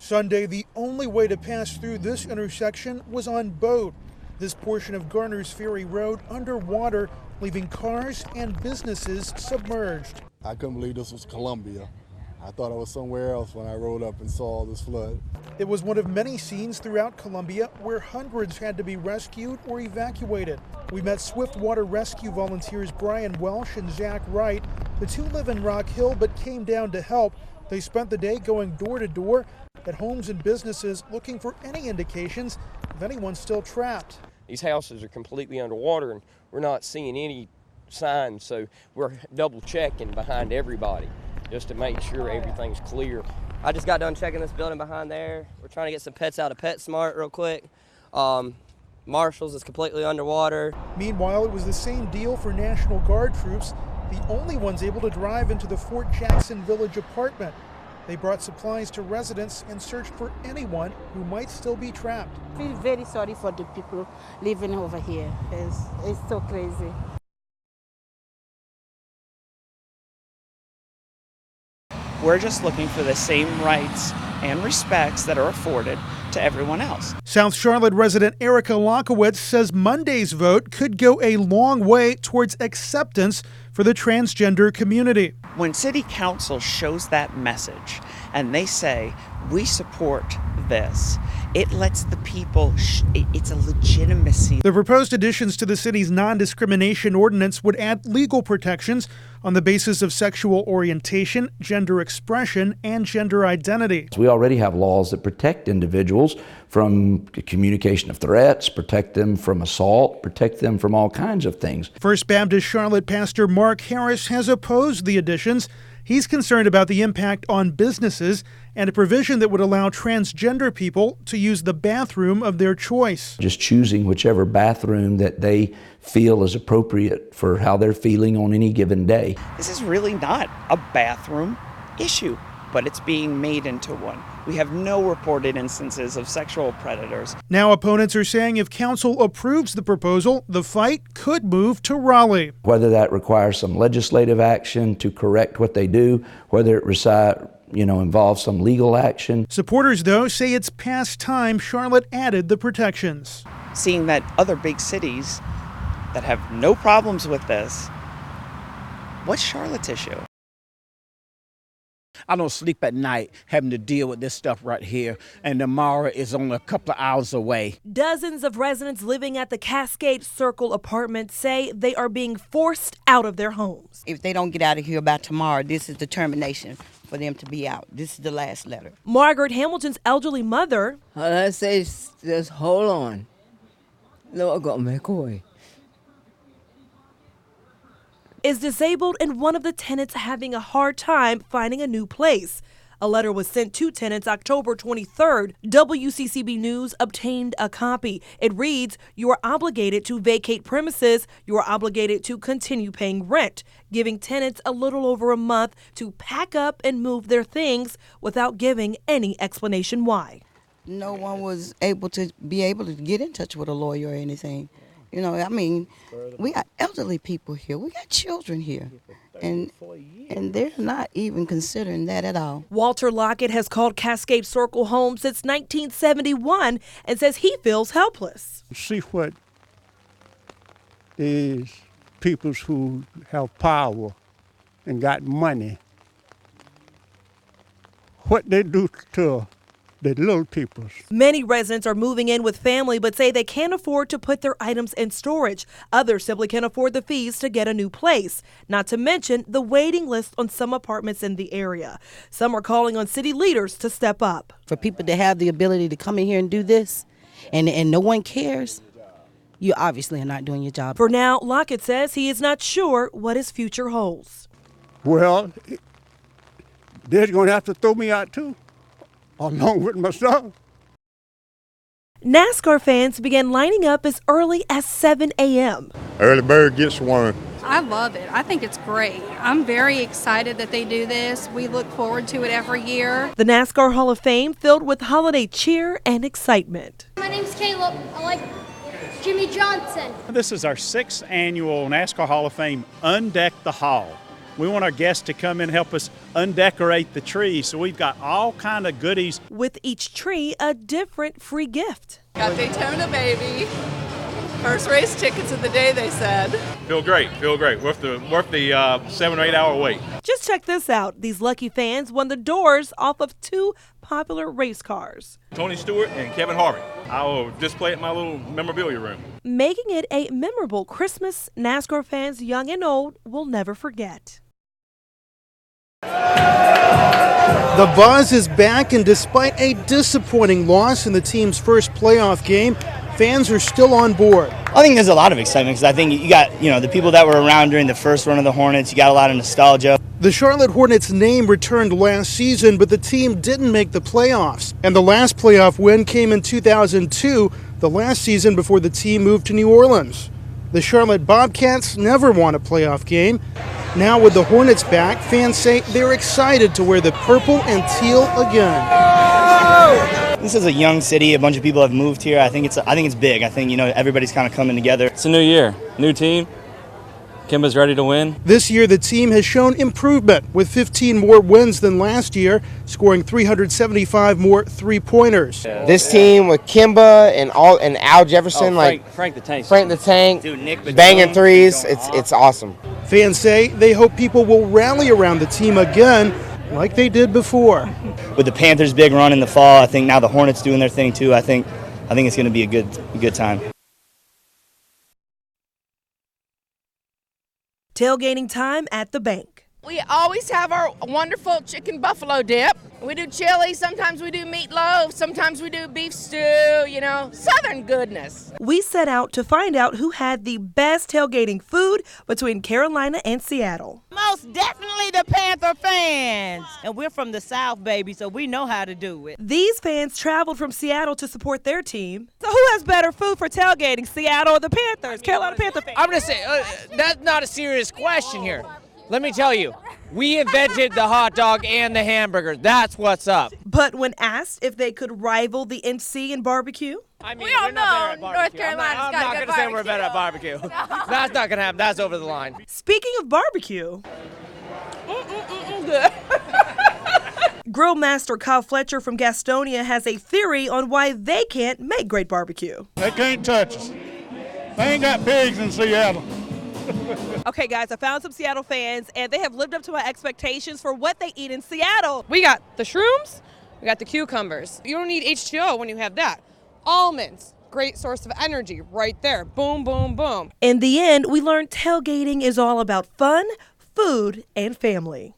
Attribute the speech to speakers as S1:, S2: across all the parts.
S1: Sunday, the only way to pass through this intersection was on boat. This portion of Garner's Ferry Road underwater, leaving cars and businesses submerged.
S2: I couldn't believe this was Columbia. I thought I was somewhere else when I rode up and saw this flood.
S1: It was one of many scenes throughout Columbia where hundreds had to be rescued or evacuated. We met Swiftwater Rescue volunteers Brian Welsh and Zach Wright. The two live in Rock Hill but came down to help. They spent the day going door to door at homes and businesses looking for any indications of anyone still trapped.
S3: These houses are completely underwater and we're not seeing any signs, so we're double checking behind everybody just to make sure everything's clear.
S4: I just got done checking this building behind there. We're trying to get some pets out of PetSmart real quick. Marshall's is completely underwater.
S1: Meanwhile, it was the same deal for National Guard troops, the only ones able to drive into the Fort Jackson Village apartment. They brought supplies to residents and searched for anyone who might still be trapped.
S5: I feel very sorry for the people living over here. It's so crazy.
S6: We're just looking for the same rights and respects that are afforded to everyone else.
S1: South Charlotte resident Erica Lockowitz says Monday's vote could go a long way towards acceptance for the transgender community.
S6: When City Council shows that message and they say, we support this, it lets the people, it's a legitimacy.
S1: The proposed additions to the city's non-discrimination ordinance would add legal protections on the basis of sexual orientation, gender expression, and gender identity.
S7: We already have laws that protect individuals from communication of threats, protect them from assault, protect them from all kinds of things.
S1: First Baptist Charlotte Pastor Mark Harris has opposed the additions. He's concerned about the impact on businesses and a provision that would allow transgender people to use the bathroom of their choice.
S7: Just choosing whichever bathroom that they feel is appropriate for how they're feeling on any given day.
S6: This is really not a bathroom issue, but it's being made into one. We have no reported instances of sexual predators.
S1: Now opponents are saying if council approves the proposal, the fight could move to Raleigh.
S7: Whether that requires some legislative action to correct what they do, whether it involves some legal action.
S1: Supporters, though, say it's past time Charlotte added the protections.
S6: Seeing that other big cities that have no problems with this, what's Charlotte's issue?
S8: I don't sleep at night having to deal with this stuff right here, and tomorrow is only a couple of hours away.
S9: Dozens of residents living at the Cascade Circle apartment say they are being forced out of their homes.
S10: If they don't get out of here by tomorrow, this is determination for them to be out. This is the last letter.
S9: Margaret Hamilton's elderly mother.
S11: All I say is just hold on. Lord gonna make a way.
S9: Is disabled and one of the tenants having a hard time finding a new place. A letter was sent to tenants October 23rd. WCCB News obtained a copy. It reads, "You are obligated to vacate premises. You are obligated to continue paying rent," giving tenants a little over a month to pack up and move their things without giving any explanation why.
S10: No one was able to get in touch with a lawyer or anything. We got elderly people here. We got children here. And they're not even considering that at all.
S9: Walter Lockett has called Cascade Circle home since 1971 and says he feels helpless.
S12: See what these people who have power and got money, what they do to the little peoples.
S9: Many residents are moving in with family but say they can't afford to put their items in storage. Others simply can't afford the fees to get a new place, not to mention the waiting list on some apartments in the area. Some are calling on city leaders to step up.
S10: For people to have the ability to come in here and do this and no one cares, you obviously are not doing your job.
S9: For now, Lockett says he is not sure what his future holds.
S12: Well, they're going to have to throw me out too, along with my son.
S9: NASCAR fans began lining up as early as 7 a.m.
S2: Early bird gets worm.
S13: I love it. I think it's great. I'm very excited that they do this. We look forward to it every year.
S9: The NASCAR Hall of Fame filled with holiday cheer and excitement.
S14: My name's Caleb. I like Jimmy Johnson.
S15: This is our 6th annual NASCAR Hall of Fame Undeck the Hall.
S14: We want our guests to come in and help us undecorate the tree. So we've got all kind of goodies.
S9: With each tree, a different free gift.
S15: Got Daytona, baby. First race tickets of the day, they said.
S16: Feel great. Worth the 7 or 8 hour wait.
S9: Just check this out. These lucky fans won the doors off of 2 popular race cars.
S16: Tony Stewart and Kevin Harvick. I will display it in my little memorabilia room.
S9: Making it a memorable Christmas NASCAR fans young and old will never forget.
S1: The buzz is back, and despite a disappointing loss in the team's first playoff game, fans are still on board.
S17: I think there's a lot of excitement because I think you got, the people that were around during the first run of the Hornets, you got a lot of nostalgia.
S1: The Charlotte Hornets name returned last season, but the team didn't make the playoffs. And the last playoff win came in 2002, the last season before the team moved to New Orleans. The Charlotte Bobcats never won a playoff game. Now with the Hornets back, fans say they're excited to wear the purple and teal again.
S17: This is a young city. A bunch of people have moved here. I think it's big. I think everybody's kind of coming together.
S18: It's a new year, new team. Kimba's ready to win.
S1: This year, the team has shown improvement with 15 more wins than last year, scoring 375 more three-pointers.
S19: This team with Kimba and Al Jefferson,
S18: Frank the
S19: Tank,
S17: dude, Nick
S19: banging threes, it's awesome.
S1: Fans say they hope people will rally around the team again, like they did before.
S17: With the Panthers' big run in the fall, I think now the Hornets doing their thing too. I think it's going to be a good time.
S9: Tailgating time at the bank.
S20: We always have our wonderful chicken buffalo dip. We do chili, sometimes we do meatloaf, sometimes we do beef stew, southern goodness.
S9: We set out to find out who had the best tailgating food between Carolina and Seattle.
S21: Most definitely the Panther fans. And we're from the South, baby, so we know how to do it.
S9: These fans traveled from Seattle to support their team. So who has better food for tailgating, Seattle or the Panthers? Carolina Panther fans.
S22: I'm going to say, that's not a serious question here. Let me tell you, we invented the hot dog and the hamburger. That's what's up.
S9: But when asked if they could rival the NC in barbecue?
S22: I mean,
S20: we all know North Carolina's
S22: I'm
S20: got
S22: not
S20: good
S22: going to say we're better at barbecue. That's not going to happen. That's over the line.
S9: Speaking of barbecue.
S20: Good.
S9: Grill master Kyle Fletcher from Gastonia has a theory on why they can't make great barbecue.
S12: They can't touch us. They ain't got pigs in Seattle.
S9: Okay, guys, I found some Seattle fans, and they have lived up to my expectations for what they eat in Seattle.
S23: We got the shrooms, we got the cucumbers. You don't need H2O when you have that. Almonds, great source of energy right there. Boom, boom, boom.
S9: In the end, we learned tailgating is all about fun, food, and family.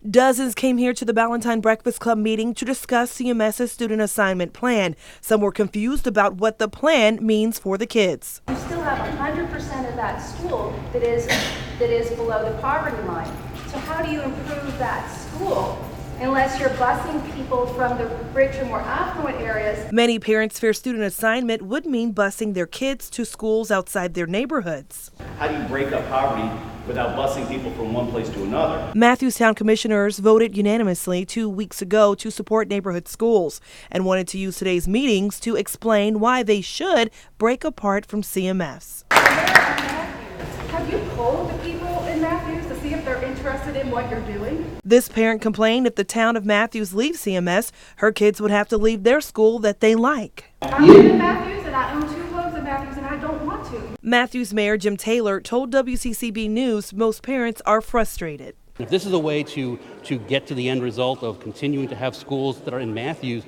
S9: Dozens came here to the Ballantine Breakfast Club meeting to discuss CMS's student assignment plan. Some were confused about what the plan means for the kids.
S24: You still have 100% of that school that is below the poverty line. So how do you improve that school unless you're busing people from the richer, more affluent areas?
S9: Many parents fear student assignment would mean busing their kids to schools outside their neighborhoods.
S25: How do you break up poverty without busing people from one place to another?
S9: Matthews Town commissioners voted unanimously 2 weeks ago to support neighborhood schools and wanted to use today's meetings to explain why they should break apart from CMS.
S24: Have you polled the people in Matthews to see if they're interested in what you're doing?
S9: This parent complained if the town of Matthews leaves CMS, her kids would have to leave their school that they like.
S24: I live in Matthews and I own 2 homes in Matthews and I don't want to.
S9: Matthews Mayor Jim Taylor told WCCB News most parents are frustrated.
S26: If this is a way to get to the end result of continuing to have schools that are in Matthews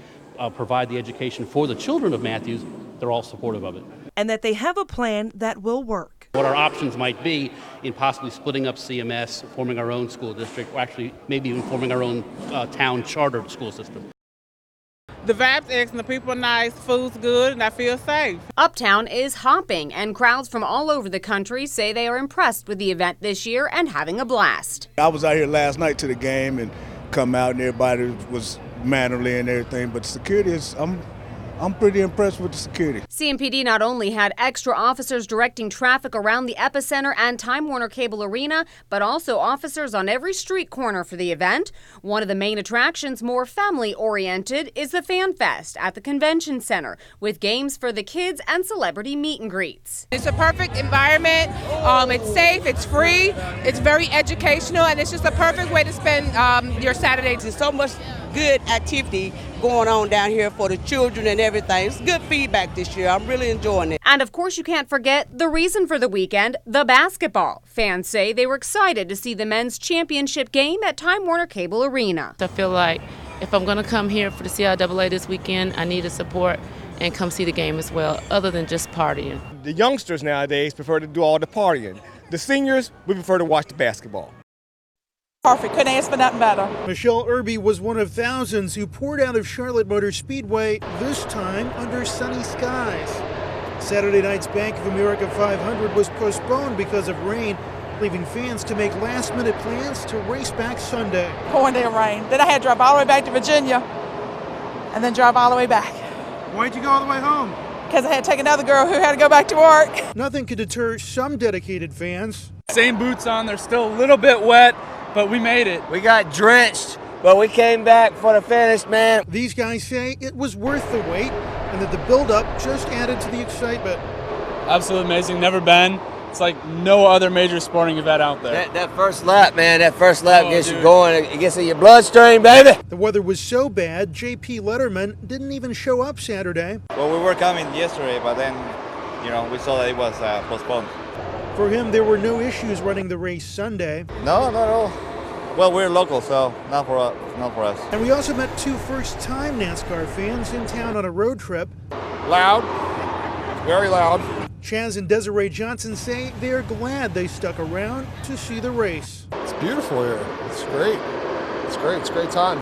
S26: provide the education for the children of Matthews, they're all supportive of it.
S9: And that they have a plan that will work.
S26: What our options might be in possibly splitting up CMS, forming our own school district, or actually maybe even forming our own town charter school system.
S27: The vibe's excellent, the people are nice, food's good, and I feel safe.
S28: Uptown is hopping, and crowds from all over the country say they are impressed with the event this year and having a blast.
S29: I was out here last night to the game and come out and everybody was mannerly and everything, but security is, I'm
S12: I'm pretty impressed with the security.
S28: CMPD not only had extra officers directing traffic around the epicenter and Time Warner Cable Arena, but also officers on every street corner for the event. One of the main attractions, more family-oriented, is the Fan Fest at the Convention Center, with games for the kids and celebrity meet and greets.
S20: It's a perfect environment. It's safe, it's free, it's very educational, and it's just a perfect way to spend your Saturdays.
S3: There's so much good activity going on down here for the children and everything. It's good feedback this year. I'm really enjoying it.
S28: And of course, you can't forget the reason for the weekend, the basketball. Fans say they were excited to see the men's championship game at Time Warner Cable Arena.
S4: I feel like if I'm going to come here for the CIAA this weekend, I need to support and come see the game as well, other than just partying.
S5: The youngsters nowadays prefer to do all the partying. The seniors, we prefer to watch the basketball.
S6: Perfect. Couldn't ask for nothing better.
S1: Michelle Irby was one of thousands who poured out of Charlotte Motor Speedway, this time under sunny skies. Saturday night's Bank of America 500 was postponed because of rain, leaving fans to make last-minute plans to race back Sunday.
S6: Pouring down rain. Then I had to drive all the way back to Virginia and then drive all the way back.
S1: Why'd you go all the way home?
S6: Because I had to take another girl who had to go back to work.
S1: Nothing could deter some dedicated fans.
S7: Same boots on, they're still a little bit wet, but we made it.
S3: We got drenched, but we came back for the finish, man.
S1: These guys say it was worth the wait and that the build-up just added to the excitement.
S7: Absolutely amazing, never been. It's like no other major sporting event out there.
S3: That first lap, man, that first lap gets you going. It gets in your bloodstream, baby.
S1: The weather was so bad, J.P. Letterman didn't even show up Saturday.
S8: Well, we were coming yesterday, but then, we saw that it was postponed.
S1: For him, there were no issues running the race Sunday.
S8: No, not at all. Well, we're local, so not for us.
S1: And we also met two first-time NASCAR fans in town on a road trip.
S5: Loud, very loud.
S1: Chaz and Desiree Johnson say they're glad they stuck around to see the race.
S2: It's beautiful here. It's great. It's great. It's a great time.